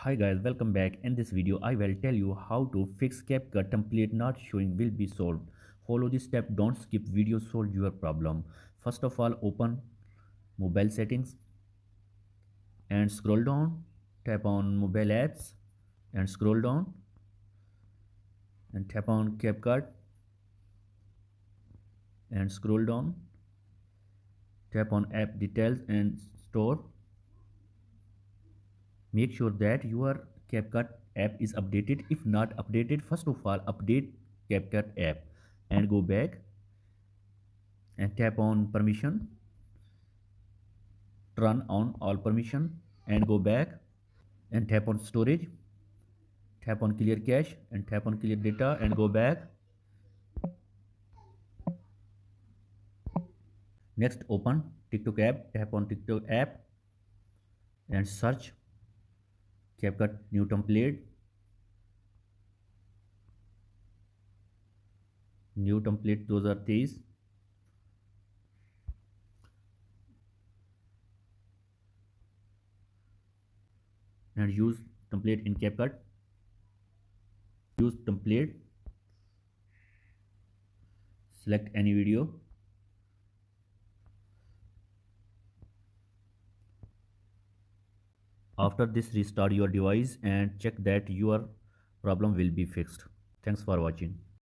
Hi guys, welcome back. In this video, I will tell you how to fix Capcut template not showing will be solved. Follow this step, don't skip video, solve your problem. First of all, open mobile settings and scroll down, tap on mobile apps and scroll down and tap on Capcut and scroll down, tap on app details and store. Make sure that your Capcut app is updated. If not updated, first of all update Capcut app and go back and tap on permission, turn on all permission and go back and tap on storage, tap on clear cache and tap on clear data and go back. Next open TikTok app, tap on TikTok app and search Capcut new template, new template 2023 and use template in Capcut. Use template, select any video. After this, restart your device and check that your problem will be fixed. Thanks for watching.